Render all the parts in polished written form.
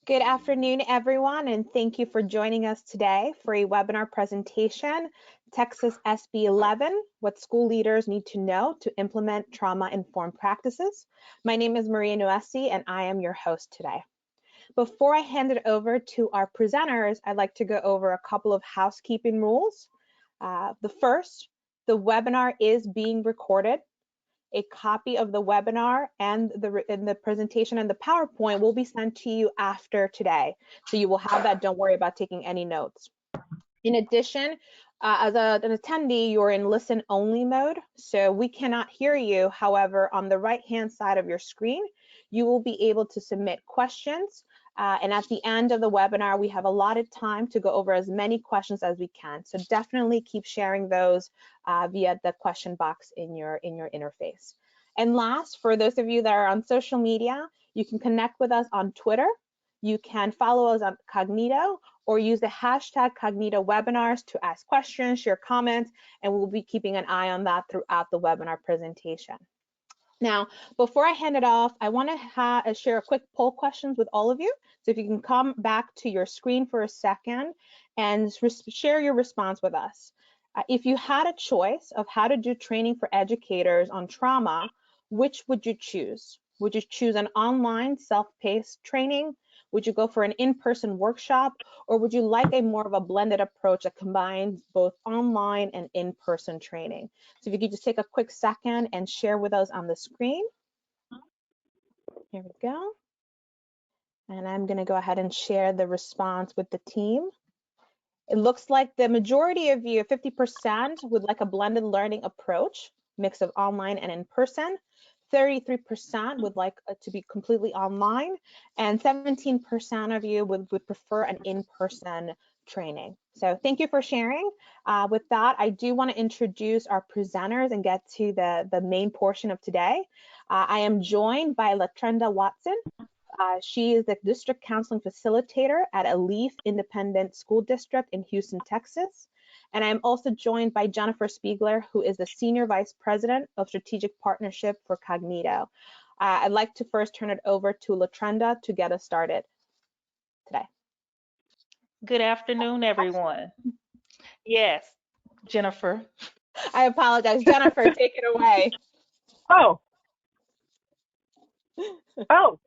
Good afternoon, everyone, and thank you for joining us today for a webinar presentation, Texas SB-11, What School Leaders Need to Know to Implement Trauma-Informed Practices. My name is Maria Nuesi, and I am your host today. Before I hand it over to our presenters, I'd like to go over a couple of housekeeping rules. The first, the webinar is being recorded. A copy of the webinar and the presentation and the PowerPoint will be sent to you after today. So you will have that. Don't worry about taking any notes. In addition, as an attendee, you're in listen only mode, so we cannot hear you. However, on the right-hand side of your screen, you will be able to submit questions. And at the end of the webinar, we have allotted time to go over as many questions as we can. So definitely keep sharing those via the question box in your interface. And last, for those of you that are on social media, you can connect with us on Twitter. You can follow us on Cognito or use the hashtag Cognito webinars to ask questions, share comments, and we'll be keeping an eye on that throughout the webinar presentation. Now, before I hand it off, I want to share a quick poll questions with all of you. So if you can come back to your screen for a second and share your response with us. If you had a choice of how to do training for educators on trauma, which would you choose? Would you choose an online self-paced training? Would you go for an in-person workshop, or would you like a more of a blended approach that combines both online and in-person training? So if you could just take a quick second and share with us on the screen. Here we go. And I'm going to go ahead and share the response with the team. It looks like the majority of you, 50%, would like a blended learning approach, mix of online and in-person. 33% would like to be completely online, and 17% of you would prefer an in-person training. So thank you for sharing. With that, I do want to introduce our presenters and get to the main portion of today. I am joined by Latrenda Watson. She is the District Counseling Facilitator at Alief Independent School District in Houston, Texas. And I'm also joined by Jennifer Spiegler, who is the Senior Vice President of Strategic Partnership for Cognito. I'd like to first turn it over to Latrenda to get us started today. Good afternoon, everyone. Yes, Jennifer. I apologize. Jennifer, take it away. Oh,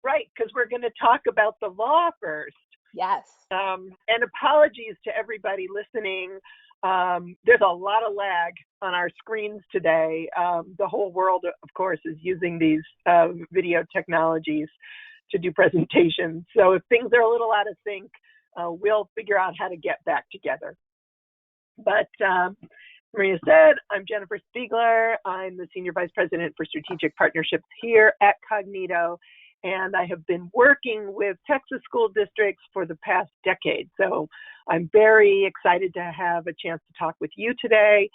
right, because we're going to talk about the law first. Yes. And apologies to everybody listening. There's a lot of lag on our screens today. The whole world, of course, is using these video technologies to do presentations. So if things are a little out of sync, we'll figure out how to get back together. But Maria said, I'm Jennifer Spiegler. I'm the Senior Vice President for Strategic Partnerships here at Cognito, and I have been working with Texas school districts for the past decade. So I'm very excited to have a chance to talk with you today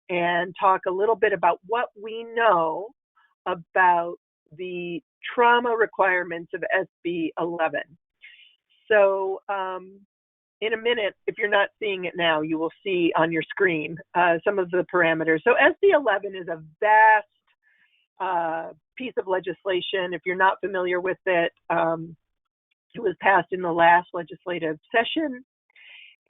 and talk a little bit about what we know about the trauma requirements of SB-11. So in a minute, if you're not seeing it now, you will see on your screen some of the parameters. So SB-11 is a vast piece of legislation. If you're not familiar with it, it was passed in the last legislative session.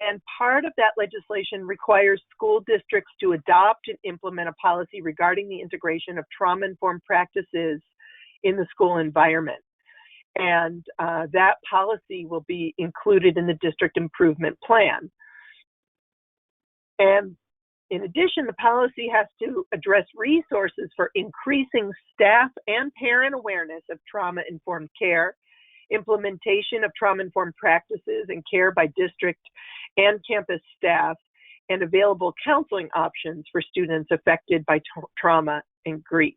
And part of that legislation requires school districts to adopt and implement a policy regarding the integration of trauma-informed practices in the school environment. And that policy will be included in the district improvement plan. And in addition, the policy has to address resources for increasing staff and parent awareness of trauma-informed care, implementation of trauma-informed practices and care by district and campus staff, and available counseling options for students affected by trauma and grief.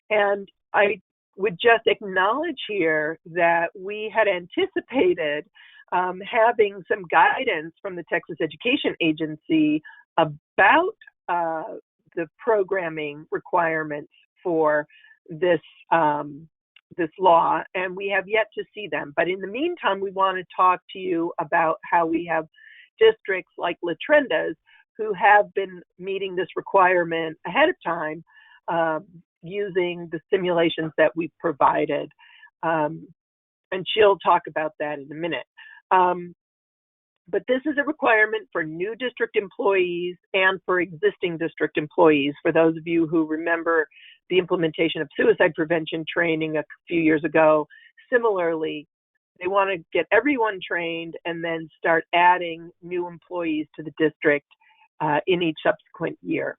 And I would just acknowledge here that we had anticipated having some guidance from the Texas Education Agency about the programming requirements for this law, and we have yet to see them. But in the meantime, we want to talk to you about how we have districts like Latrenda's who have been meeting this requirement ahead of time using the simulations that we've provided. And she'll talk about that in a minute. But this is a requirement for new district employees and for existing district employees. For those of you who remember the implementation of suicide prevention training a few years ago, similarly, they want to get everyone trained and then start adding new employees to the district in each subsequent year.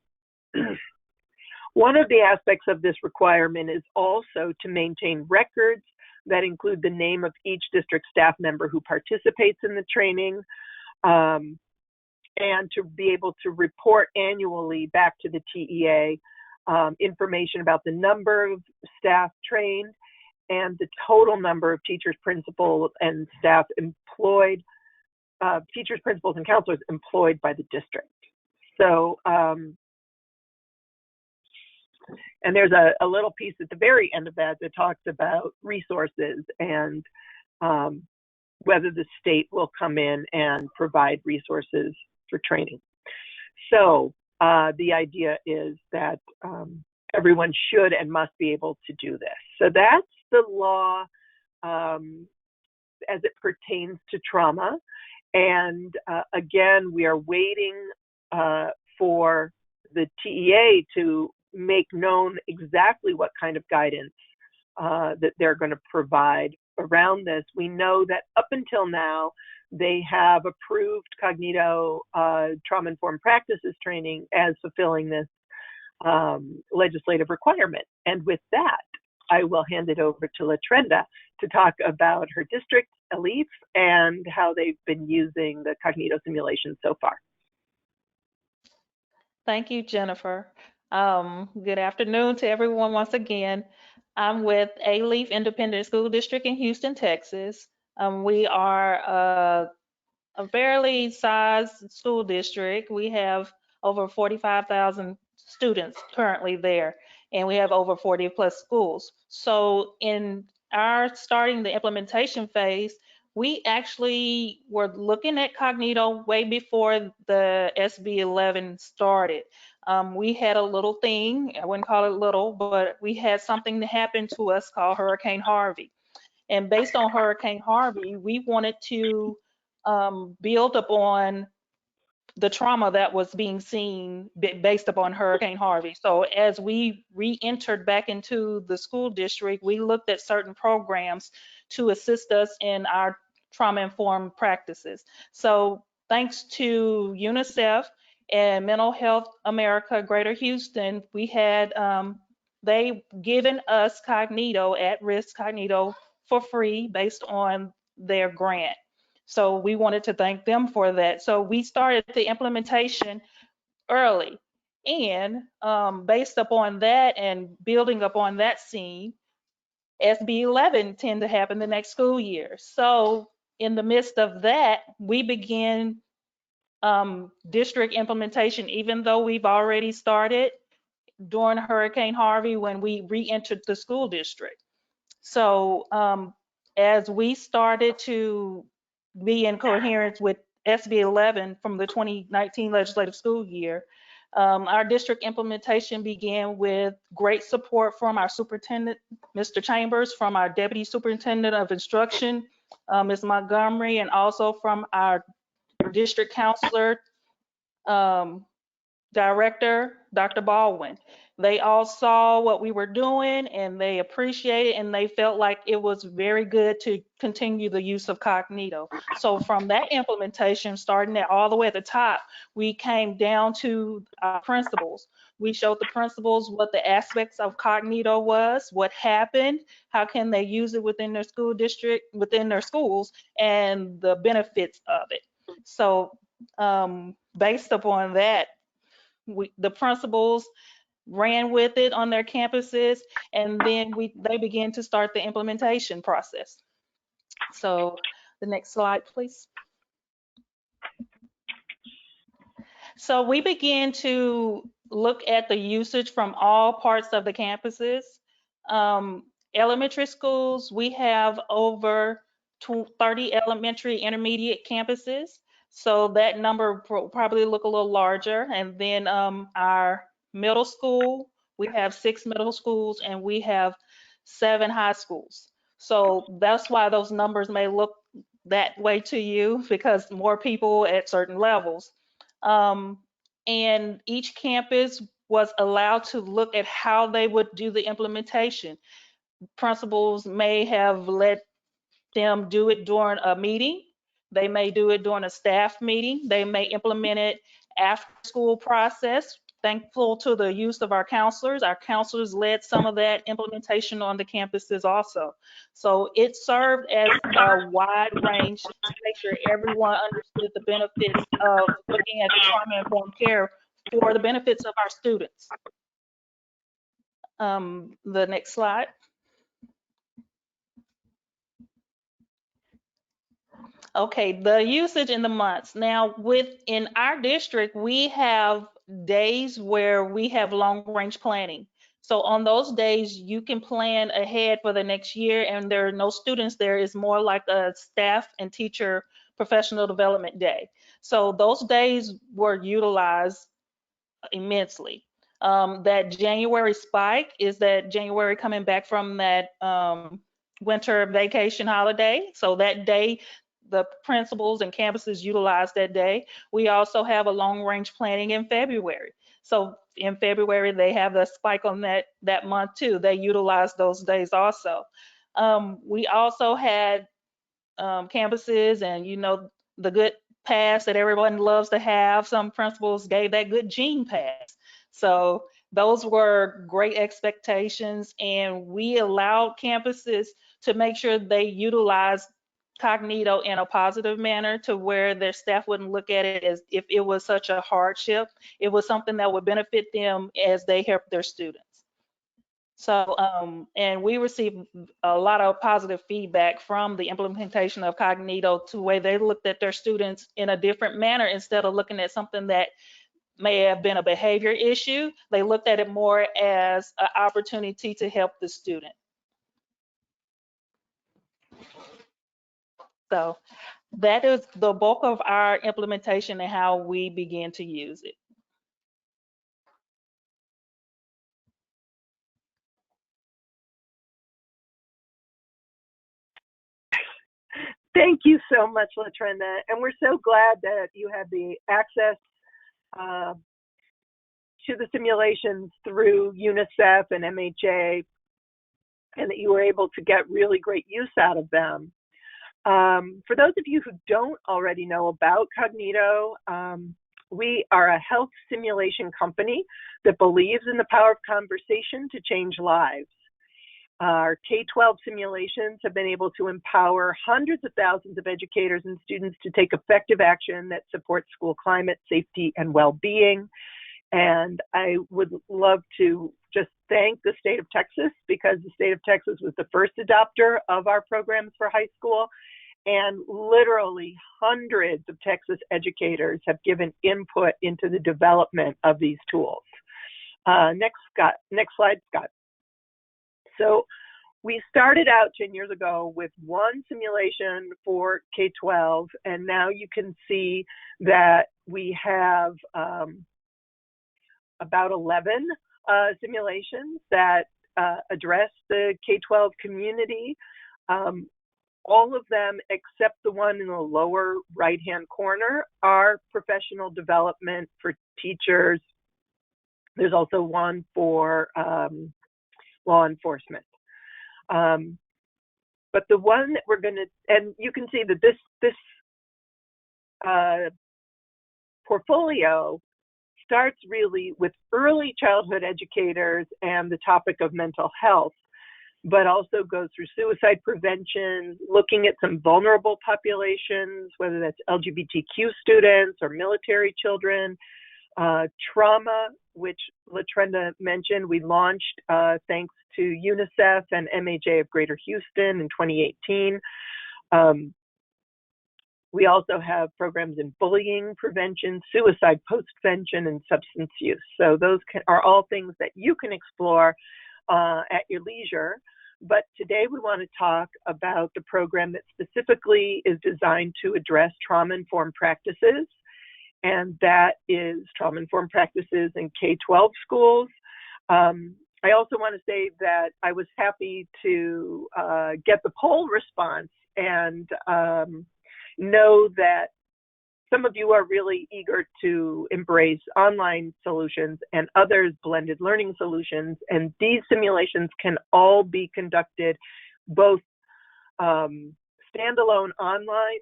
One of the aspects of this requirement is also to maintain records that include the name of each district staff member who participates in the training, and to be able to report annually back to the TEA information about the number of staff trained and the total number of teachers, principals, and staff employed, teachers, principals, and counselors employed by the district. So, and there's a little piece at the very end of that that talks about resources and whether the state will come in and provide resources for training. So the idea is that everyone should and must be able to do this. So that's the law as it pertains to trauma. And again, we are waiting for the TEA to make known exactly what kind of guidance that they're going to provide around this. We know that up until now, they have approved Cognito trauma-informed practices training as fulfilling this legislative requirement. And with that, I will hand it over to LaTrenda to talk about her district, Alief, and how they've been using the Cognito simulation so far. Thank you, Jennifer. Good afternoon to everyone once again. I'm with Alief Independent School District in Houston, Texas. We are a fairly sized school district. We have over 45,000 students currently there, and we have over 40 plus schools. So in our starting the implementation phase, we actually were looking at Cognito way before the SB-11 started. We had a little thing, I wouldn't call it little, but we had something that happened to us called Hurricane Harvey. And based on Hurricane Harvey, we wanted to build upon the trauma that was being seen based upon Hurricane Harvey. So as we re-entered back into the school district, we looked at certain programs to assist us in our trauma-informed practices. So thanks to UNICEF and Mental Health America Greater Houston, we had they given us Cognito, at-risk Cognito, for free based on their grant. So we wanted to thank them for that. So we started the implementation early, and based upon that and building upon that scene, SB-11 tend to happen the next school year. So in the midst of that, we began district implementation, even though we've already started during Hurricane Harvey when we re-entered the school district. So as we started to be in coherence with SB-11 from the 2019 legislative school year, our district implementation began with great support from our superintendent, Mr. Chambers, from our deputy superintendent of instruction, Ms. Montgomery, and also from our district counselor, director, Dr. Baldwin. They all saw what we were doing and they appreciated, and they felt like it was very good to continue the use of Cognito. So from that implementation, starting at all the way at the top, we came down to our principals. We showed the principals what the aspects of Cognito was, what happened, how can they use it within their school district, within their schools, and the benefits of it. So based upon that, the principals ran with it on their campuses, and then they began to start the implementation process. So the next slide, please. So we began to look at the usage from all parts of the campuses. Elementary schools, we have over 30 elementary intermediate campuses. So that number will probably look a little larger. And then our middle school, we have 6 middle schools and we have 7 high schools. So that's why those numbers may look that way to you, because more people at certain levels. Um, and each campus was allowed to look at how they would do the implementation. Principals may have let them do it during a meeting. They may do it during a staff meeting. They may implement it after school process. Thankful to the use of our counselors. Our counselors led some of that implementation on the campuses also. So it served as a wide range to make sure everyone understood the benefits of looking at trauma-informed care for the benefits of our students. The next slide. Okay, the usage in the months. Now, within our district, we have days where we have long range planning. So on those days, you can plan ahead for the next year, and there are no students there. It's more like a staff and teacher professional development day. So those days were utilized immensely. That January spike is that January coming back from that winter vacation holiday. So that day, the principals and campuses utilize that day. We also have a long range planning in February. So in February, they have the spike on that month too. They utilize those days also. We also had campuses, and the good pass that everyone loves to have. Some principals gave that good gene pass. So those were great expectations, and we allowed campuses to make sure they utilize Cognito in a positive manner, to where their staff wouldn't look at it as if it was such a hardship. It was something that would benefit them as they help their students. So, and we received a lot of positive feedback from the implementation of Cognito, to where they looked at their students in a different manner. Instead of looking at something that may have been a behavior issue, they looked at it more as an opportunity to help the student. So that is the bulk of our implementation and how we begin to use it. Thank you so much, LaTrenda. And we're so glad that you had the access to the simulations through UNICEF and MHA, and that you were able to get really great use out of them. For those of you who don't already know about Cognito, we are a health simulation company that believes in the power of conversation to change lives. Our K-12 simulations have been able to empower hundreds of thousands of educators and students to take effective action that supports school climate, safety, and well-being. And I would love to just thank the state of Texas, because the state of Texas was the first adopter of our programs for high school. And literally hundreds of Texas educators have given input into the development of these tools. Next slide, Scott. So we started out 10 years ago with one simulation for K-12, and now you can see that we have about 11 simulations that address the K-12 community. All of them, except the one in the lower right-hand corner, are professional development for teachers. There's also one for law enforcement. But the one that we're going to, and you can see that this portfolio starts really with early childhood educators and the topic of mental health, but also goes through suicide prevention, looking at some vulnerable populations, whether that's LGBTQ students or military children, trauma, which LaTrenda mentioned. We launched thanks to UNICEF and MHA of Greater Houston in 2018. We also have programs in bullying prevention, suicide postvention, and substance use. So those are all things that you can explore at your leisure. But today we want to talk about the program that specifically is designed to address trauma-informed practices, and that is trauma-informed practices in K-12 schools. I also want to say that I was happy to get the poll response and know that some of you are really eager to embrace online solutions and others blended learning solutions. And these simulations can all be conducted both standalone online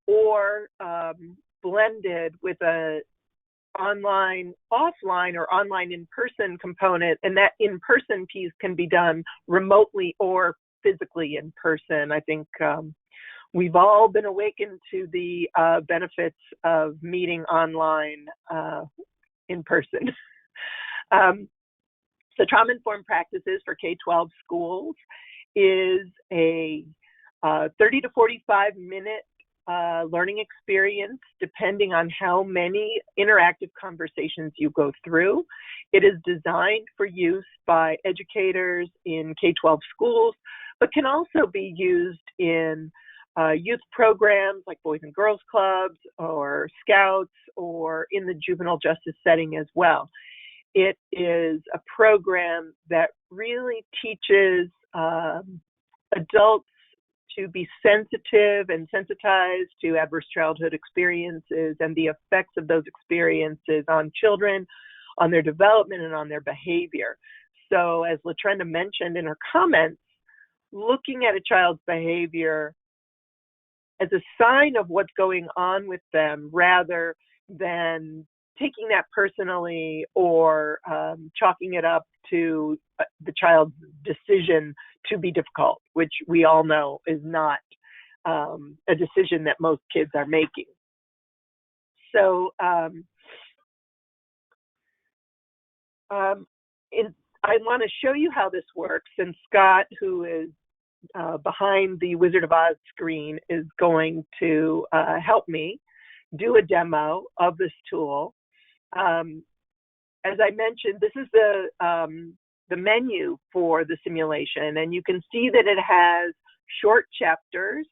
or blended with a online offline or online in-person component, and that in-person piece can be done remotely or physically in person. I think we've all been awakened to the benefits of meeting online in person. So trauma-informed practices for K-12 schools is a 30 to 45 minute learning experience, depending on how many interactive conversations you go through. It is designed for use by educators in K-12 schools, but can also be used in youth programs like Boys and Girls Clubs or Scouts, or in the juvenile justice setting as well. It is a program that really teaches adults to be sensitive and sensitized to adverse childhood experiences and the effects of those experiences on children, on their development, and on their behavior. So as LaTrenda mentioned in her comments, looking at a child's behavior as a sign of what's going on with them rather than taking that personally or chalking it up to the child's decision to be difficult, which we all know is not a decision that most kids are making. So I want to show you how this works, and Scott, who is behind the Wizard of Oz screen, is going to help me do a demo of this tool. As I mentioned, this is the menu for the simulation, and you can see that it has short chapters,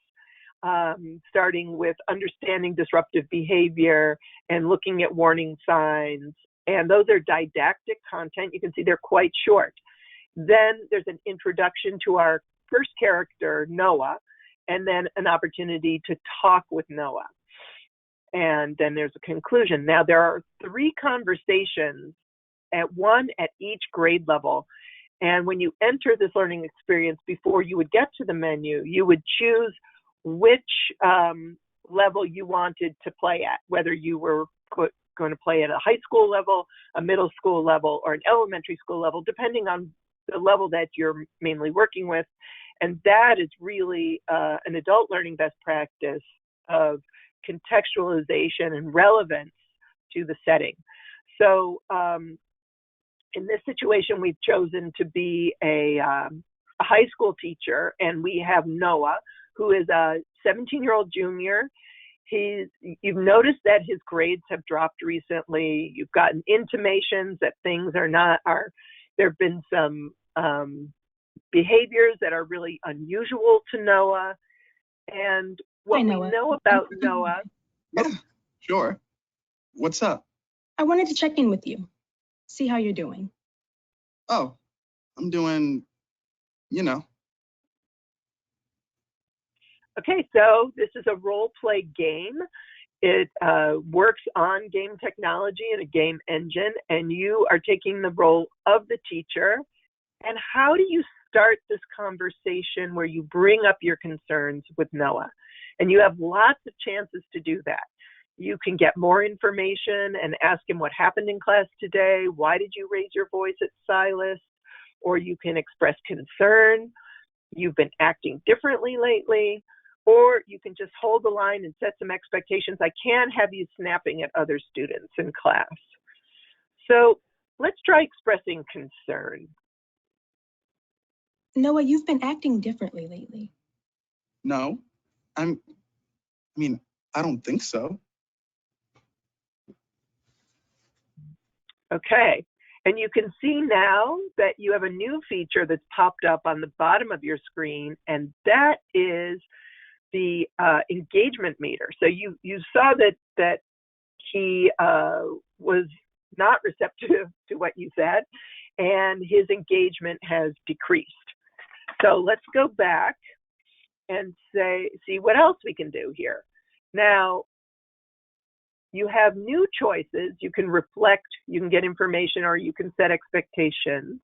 starting with understanding disruptive behavior and looking at warning signs, and those are didactic content. You can see they're quite short. Then there's an introduction to our first character, Noah, and then an opportunity to talk with Noah. And then there's a conclusion. Now, there are 3 conversations, one at each grade level. And when you enter this learning experience, before you would get to the menu, you would choose which level you wanted to play at, whether you were going to play at a high school level, a middle school level, or an elementary school level, depending on the level that you're mainly working with. And that is really an adult learning best practice of contextualization and relevance to the setting. So in this situation, we've chosen to be a high school teacher, and we have Noah, who is a 17-year-old junior. You've noticed that his grades have dropped recently. You've gotten intimations that things there have been some behaviors that are really unusual to Noah. And what we know about Noah. Yeah, sure. What's up? I wanted to check in with you, see how you're doing. Oh, I'm doing, you know. Okay, so this is a role play game. It works on game technology and a game engine, and you are taking the role of the teacher. And how do you start this conversation where you bring up your concerns with Noah? And you have lots of chances to do that. You can get more information and ask him what happened in class today. Why did you raise your voice at Silas? Or you can express concern. You've been acting differently lately. Or you can just hold the line and set some expectations. I can't have you snapping at other students in class. So let's try expressing concern. Noah, you've been acting differently lately. No, I don't think so. Okay, and you can see now that you have a new feature that's popped up on the bottom of your screen, and that is the engagement meter. So you saw that he was not receptive to what you said, and his engagement has decreased. So let's go back and see what else we can do here. Now, you have new choices. You can reflect, you can get information, or you can set expectations,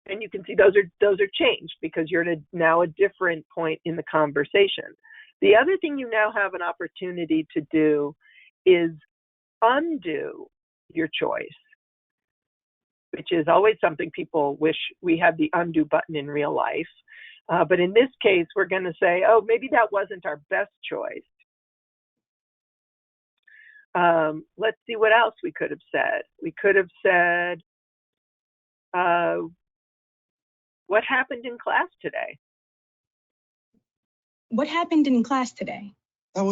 and you can see those are changed because you're at now a different point in the conversation. The other thing you now have an opportunity to do is undo your choice, which is always something people wish we had the undo button in real life. But in this case, we're going to say, oh, maybe that wasn't our best choice. Let's see what else we could have said. We could have said, what happened in class today? What happened in class today? I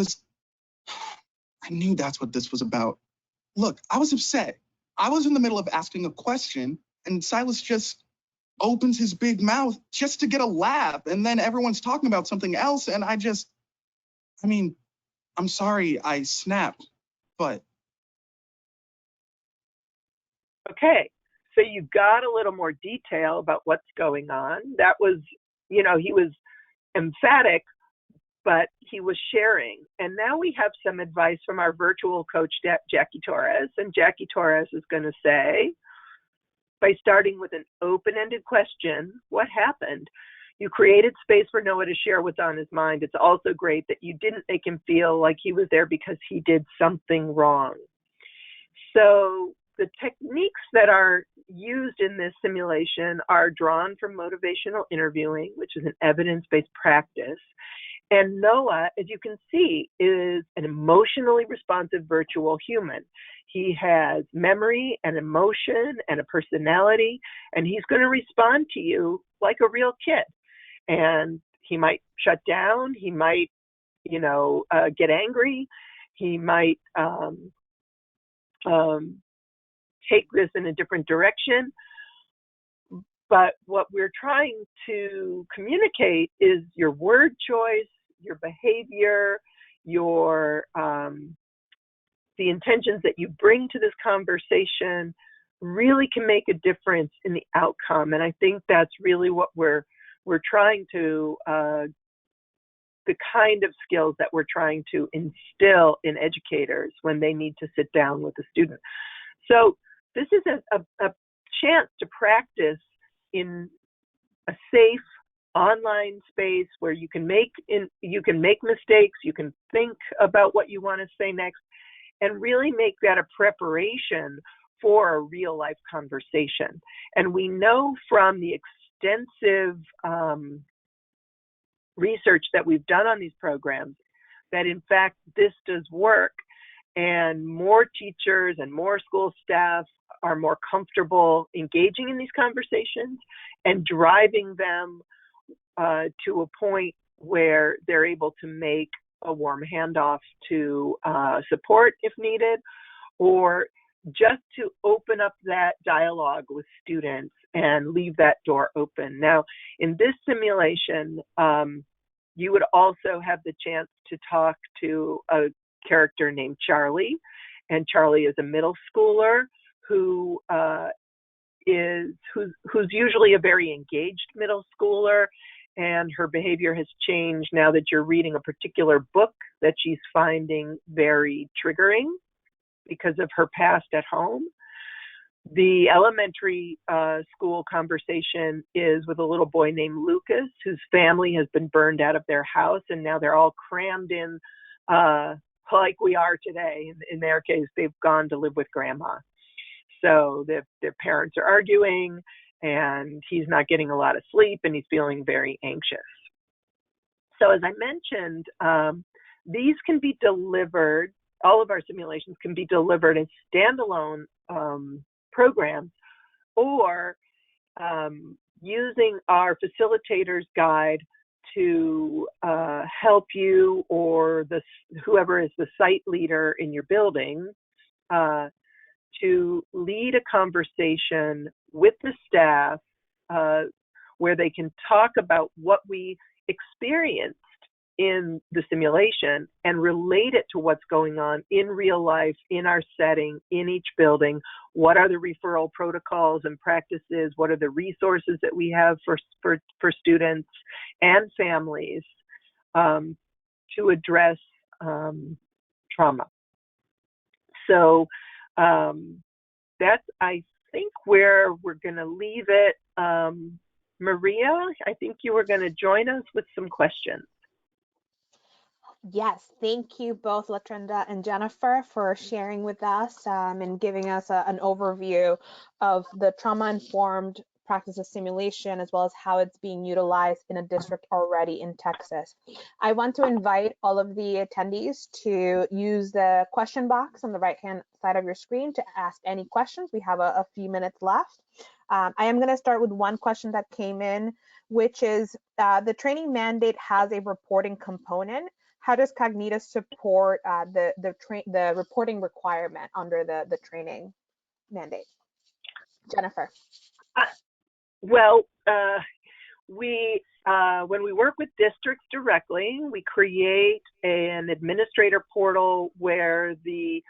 knew that's what this was about. Look, I was upset. I was in the middle of asking a question, and Silas just opens his big mouth just to get a laugh, and then everyone's talking about something else, and I'm sorry I snapped, but... Okay, so you got a little more detail about what's going on. That was, he was emphatic, but he was sharing. And now we have some advice from our virtual coach, Jackie Torres. And Jackie Torres is going to say, by starting with an open-ended question, what happened? You created space for Noah to share what's on his mind. It's also great that you didn't make him feel like he was there because he did something wrong. So the techniques that are used in this simulation are drawn from motivational interviewing, which is an evidence-based practice. And Noah, as you can see, is an emotionally responsive virtual human. He has memory and emotion and a personality, and he's going to respond to you like a real kid. And he might shut down. He might, get angry. He might take this in a different direction. But what we're trying to communicate is your word choice, your behavior, the intentions that you bring to this conversation really can make a difference in the outcome. And I think that's really what we're trying to, the kind of skills that we're trying to instill in educators when they need to sit down with a student. So this is a chance to practice in a safe online space where you can make mistakes, you can think about what you want to say next, and really make that a preparation for a real life conversation. And we know from the extensive research that we've done on these programs that in fact this does work, and more teachers and more school staff are more comfortable engaging in these conversations and driving them to a point where they're able to make a warm handoff to support if needed, or just to open up that dialogue with students and leave that door open. Now, in this simulation, you would also have the chance to talk to a character named Charlie, and Charlie is a middle schooler who's usually a very engaged middle schooler, and her behavior has changed now that you're reading a particular book that she's finding very triggering because of her past at home. The elementary school conversation is with a little boy named Lucas, whose family has been burned out of their house, and now they're all crammed in like we are today. In their case, they've gone to live with grandma. So their parents are arguing, and he's not getting a lot of sleep, and he's feeling very anxious. So as I mentioned, these can be delivered, all of our simulations can be delivered as standalone programs, or using our facilitator's guide to help you or whoever is the site leader in your building to lead a conversation with the staff where they can talk about what we experienced in the simulation and relate it to what's going on in real life, in our setting, in each building. What are the referral protocols and practices? What are the resources that we have for students and families to address trauma? So that's, I think, where we're going to leave it. Maria, I think you were going to join us with some questions. Yes, thank you both, Latrenda and Jennifer, for sharing with us and giving us an overview of the trauma-informed practice of simulation, as well as how it's being utilized in a district already in Texas. I want to invite all of the attendees to use the question box on the right-hand side of your screen to ask any questions. We have a few minutes left. I am going to start with one question that came in, which is the training mandate has a reporting component. How does Cognito support the reporting requirement under the training mandate? Jennifer. Well, when we work with districts directly, we create an administrator portal where the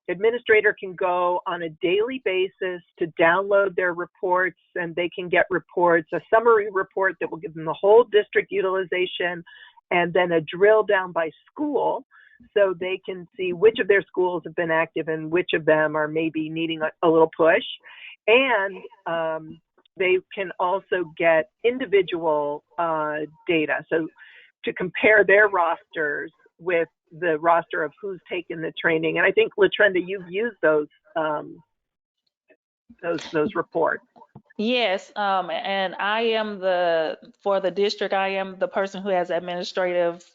administrator can go on a daily basis to download their reports, and they can get reports, a summary report that will give them the whole district utilization, and then a drill down by school, so they can see which of their schools have been active and which of them are maybe needing a little push. And they can also get individual data, so to compare their rosters with the roster of who's taken the training. And I think, Latrenda, you've used those reports. Yes, and I am for the district, I am the person who has administrative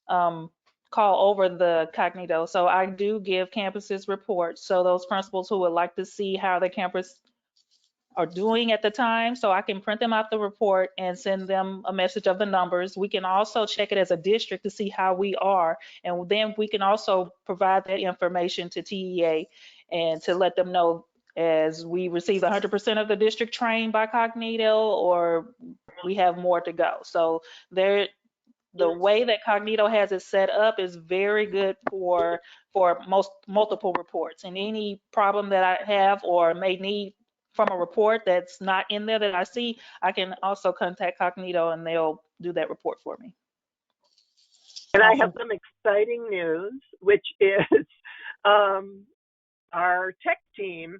call over the Cognito. So I do give campuses reports. So those principals who would like to see how the campus are doing at the time, so I can print them out the report and send them a message of the numbers. We can also check it as a district to see how we are, and then we can also provide that information to TEA and to let them know as we receive 100% of the district trained by Cognito, or we have more to go. So the way that Cognito has it set up is very good for multiple reports. And any problem that I have or may need from a report that's not in there that I see, I can also contact Cognito and they'll do that report for me. And I have some exciting news, which is our tech team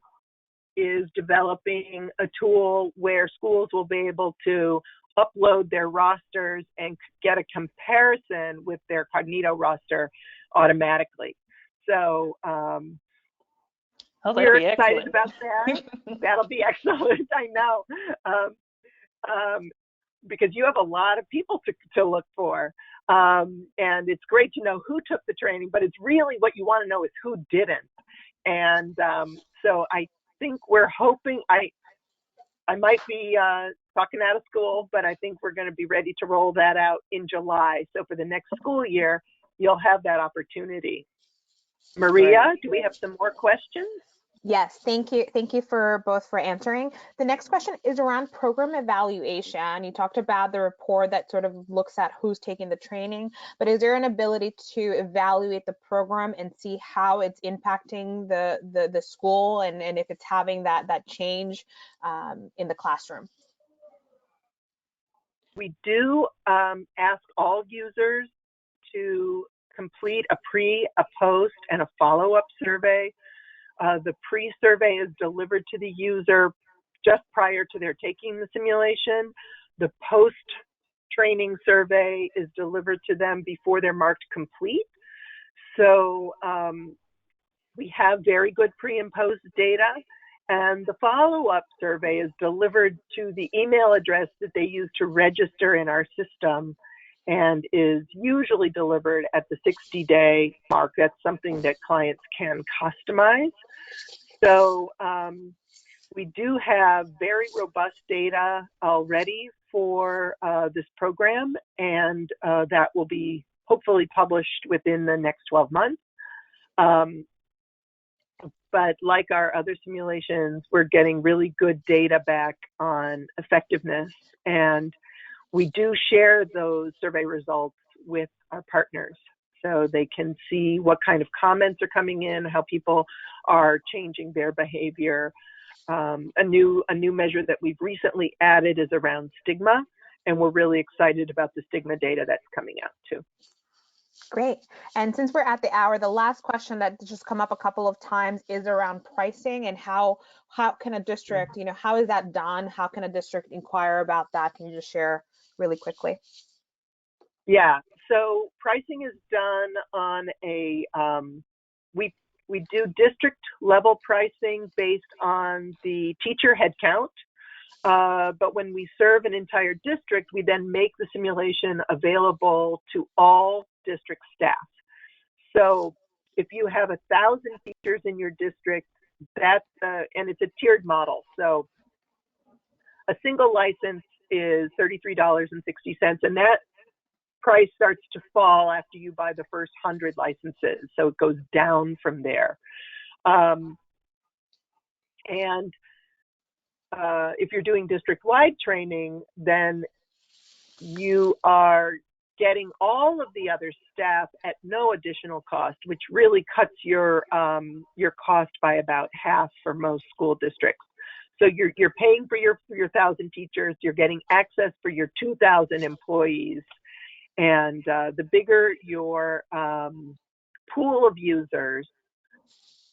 is developing a tool where schools will be able to upload their rosters and get a comparison with their Cognito roster automatically. So we're excited about that. That'll be excellent, I know. Because you have a lot of people to look for. And it's great to know who took the training, but it's really what you want to know is who didn't. And so I think we're hoping, I might be talking out of school, but I think we're going to be ready to roll that out in July. So for the next school year, you'll have that opportunity. Maria, do we have some more questions? Yes, thank you. Thank you for both for answering. The next question is around program evaluation. You talked about the report that sort of looks at who's taking the training, but is there an ability to evaluate the program and see how it's impacting the school and if it's having that change in the classroom? We do ask all users to complete a pre, a post, and a follow-up survey. The pre-survey is delivered to the user just prior to their taking the simulation. The post-training survey is delivered to them before they're marked complete. So we have very good pre and post data. And the follow-up survey is delivered to the email address that they use to register in our system and is usually delivered at the 60-day mark. That's something that clients can customize. So we do have very robust data already for this program, and that will be hopefully published within the next 12 months. But like our other simulations, we're getting really good data back on effectiveness, and we do share those survey results with our partners so they can see what kind of comments are coming in, how people are changing their behavior. A new measure that we've recently added is around stigma, and we're really excited about the stigma data that's coming out too. Great. And since we're at the hour, the last question that just come up a couple of times is around pricing and how can a district, how is that done? How can a district inquire about that? Can you just share really quickly? Yeah, so pricing is done on a, we do district level pricing based on the teacher headcount. But when we serve an entire district, we then make the simulation available to all district staff. So if you have 1,000 teachers in your district, that's, and it's a tiered model. So a single license is $33.60, and that price starts to fall after you buy the first 100 licenses. So it goes down from there. If you're doing district-wide training, then you are getting all of the other staff at no additional cost, which really cuts your cost by about half for most school districts. So you're paying for your 1,000 teachers, you're getting access for your 2,000 employees, and the bigger your pool of users,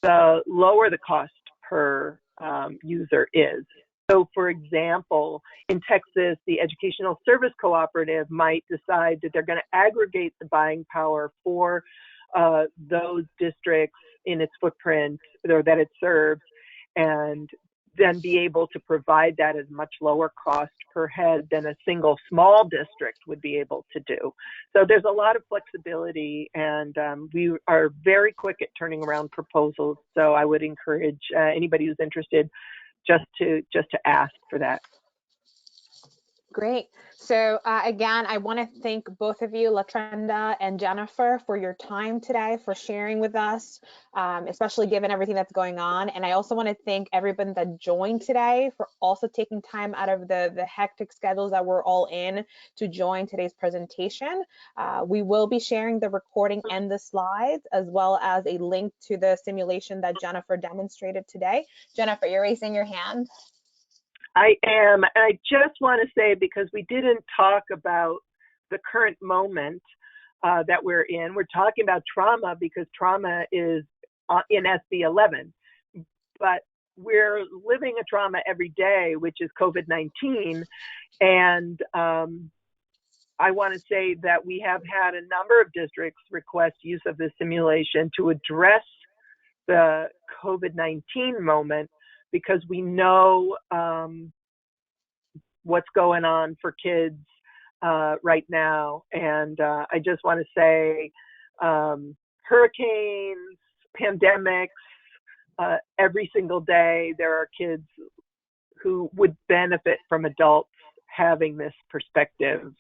the lower the cost per user is. So for example, in Texas, the Educational Service Cooperative might decide that they're going to aggregate the buying power for those districts in its footprint or that it serves, and then be able to provide that at much lower cost per head than a single small district would be able to do. So there's a lot of flexibility, and we are very quick at turning around proposals. So I would encourage anybody who's interested just to ask for that. Great. So again, I want to thank both of you, LaTrenda and Jennifer, for your time today, for sharing with us, especially given everything that's going on. And I also want to thank everyone that joined today for also taking time out of the hectic schedules that we're all in to join today's presentation. We will be sharing the recording and the slides, as well as a link to the simulation that Jennifer demonstrated today. Jennifer, you're raising your hand. I am. And I just want to say, because we didn't talk about the current moment that we're in, we're talking about trauma because trauma is in SB-11, but we're living a trauma every day, which is COVID-19. And I want to say that we have had a number of districts request use of this simulation to address the COVID-19 moment, because we know what's going on for kids right now. And I just want to say hurricanes, pandemics, every single day there are kids who would benefit from adults having this perspective.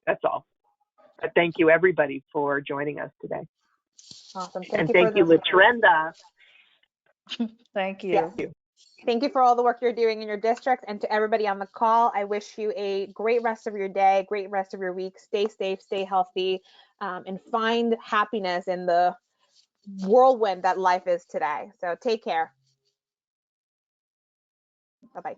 That's all. But thank you, everybody, for joining us today. Awesome. Thank you, LaTrenda. Thank you. Yes. Thank you for all the work you're doing in your district, and to everybody on the call, I wish you a great rest of your day, great rest of your week. Stay safe, stay healthy, and find happiness in the whirlwind that life is today. So take care. Bye-bye.